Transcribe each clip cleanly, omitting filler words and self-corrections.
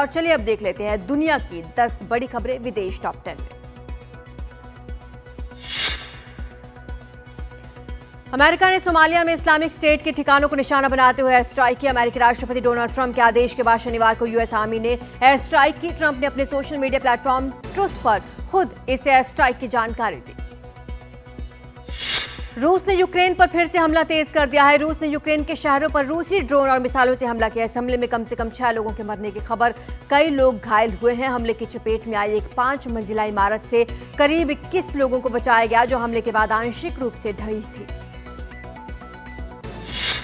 और चलिए अब देख लेते हैं दुनिया की 10 बड़ी खबरें विदेश टॉप 10 में। अमेरिका ने सोमालिया में इस्लामिक स्टेट के ठिकानों को निशाना बनाते हुए एयर स्ट्राइक की। अमेरिकी राष्ट्रपति डोनाल्ड ट्रंप के आदेश के बाद शनिवार को यूएस आर्मी ने एयर स्ट्राइक की। ट्रंप ने अपने सोशल मीडिया प्लेटफॉर्म ट्रुथ पर खुद इस एयर स्ट्राइक की जानकारी दी। रूस ने यूक्रेन पर फिर से हमला तेज कर दिया है। रूस ने यूक्रेन के शहरों पर रूसी ड्रोन और मिसाइलों से हमला किया। इस हमले में कम से कम 6 लोगों के मरने की खबर, कई लोग घायल हुए हैं। हमले की चपेट में आई एक 5 मंजिला इमारत से करीब 21 लोगों को बचाया गया, जो हमले के बाद आंशिक रूप से ढही थी।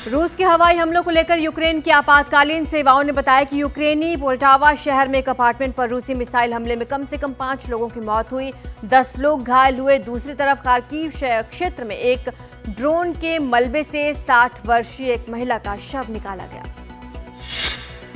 रूस के हवाई हमलों को लेकर यूक्रेन की आपातकालीन सेवाओं ने बताया कि यूक्रेनी पोल्टावा शहर में एक अपार्टमेंट पर रूसी मिसाइल हमले में कम से कम 5 लोगों की मौत हुई, 10 लोग घायल हुए। दूसरी तरफ खार्किव क्षेत्र में एक ड्रोन के मलबे से 60 वर्षीय एक महिला का शव निकाला गया।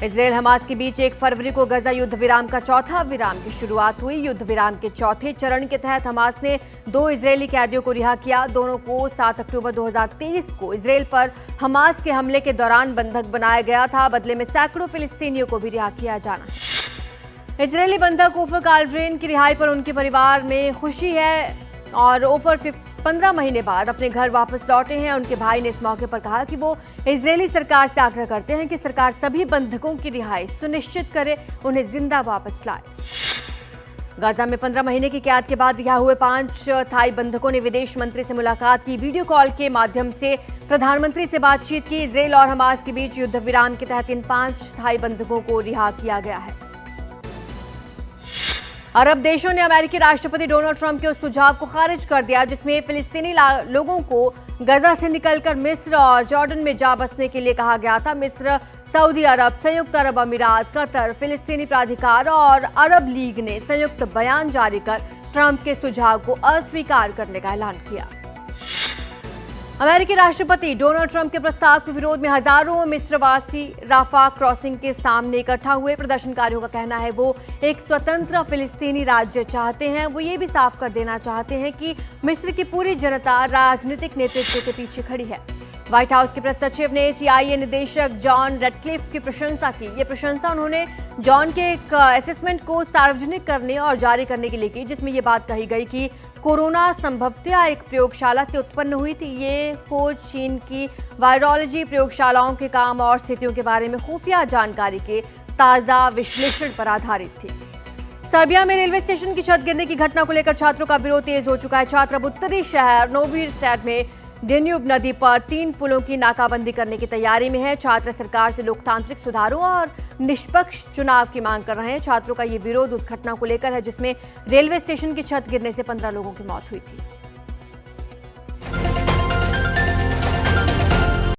इजरायल हमास के बीच 1 फरवरी को गजा युद्ध विराम का चौथा विराम की शुरुआत हुई। युद्ध विराम के चौथे चरण के तहत हमास ने 2 इजरायली कैदियों को रिहा किया। दोनों को 7 अक्टूबर 2023 को इजरायल पर हमास के हमले के दौरान बंधक बनाया गया था। बदले में सैकड़ों फिलिस्तीनियों को भी रिहा किया जाना है। इजरायली बंधक ओफर काल्ड्रेन की रिहाई पर उनके परिवार में खुशी है और ओफर 15 महीने बाद अपने घर वापस लौटे हैं। उनके भाई ने इस मौके पर कहा कि वो इजरायली सरकार से आग्रह करते हैं कि सरकार सभी बंधकों की रिहाई सुनिश्चित करे, उन्हें जिंदा वापस लाए। गाजा में 15 महीने की कैद के बाद रिहा हुए 5 थाई बंधकों ने विदेश मंत्री से मुलाकात की। वीडियो कॉल के माध्यम से प्रधानमंत्री से बातचीत की। इजरायल और हमास के बीच युद्ध विराम के तहत इन 5 थाई बंधकों को रिहा किया गया है। अरब देशों ने अमेरिकी राष्ट्रपति डोनाल्ड ट्रंप के उस सुझाव को खारिज कर दिया जिसमें फिलिस्तीनी लोगों को गजा से निकलकर मिस्र और जॉर्डन में जा बसने के लिए कहा गया था। मिस्र, सऊदी अरब, संयुक्त अरब अमीरात, कतर, फिलिस्तीनी प्राधिकार और अरब लीग ने संयुक्त बयान जारी कर ट्रंप के सुझाव को अस्वीकार करने का ऐलान किया। अमेरिकी राष्ट्रपति डोनाल्ड ट्रंप के प्रस्ताव के विरोध में हजारों मिस्रवासी राफा क्रॉसिंग के सामने इकट्ठा हुए। प्रदर्शनकारियों का कहना है वो एक स्वतंत्र फिलिस्तीनी राज्य चाहते हैं। वो ये भी साफ कर देना चाहते हैं कि मिस्र की पूरी जनता राजनीतिक नेतृत्व के पीछे खड़ी है। व्हाइट हाउस के प्रेस सचिव ने CIA निदेशक जॉन रेडक्लिफ की प्रशंसा की। ये प्रशंसा उन्होंने जॉन के एक असेसमेंट को सार्वजनिक करने और जारी करने के लिए की, जिसमें ये बात कही गई कि कोरोना संभवतः एक प्रयोगशाला से उत्पन्न हुई थी। ये खोज चीन की वायरोलॉजी प्रयोगशालाओं के काम और स्थितियों के बारे में खुफिया जानकारी के ताज़ा विश्लेषण पर आधारित थी। सर्बिया में रेलवे स्टेशन की छत गिरने की घटना को लेकर छात्रों का विरोध तेज हो चुका है। छात्र अब उत्तरी शहर नोवी सैड में डेन्यूब नदी पर 3 पुलों की नाकाबंदी करने की तैयारी में है। छात्र सरकार से लोकतांत्रिक सुधारों और निष्पक्ष चुनाव की मांग कर रहे हैं। छात्रों का ये विरोध उस घटना को लेकर है जिसमें रेलवे स्टेशन की छत गिरने से 15 लोगों की मौत हुई थी।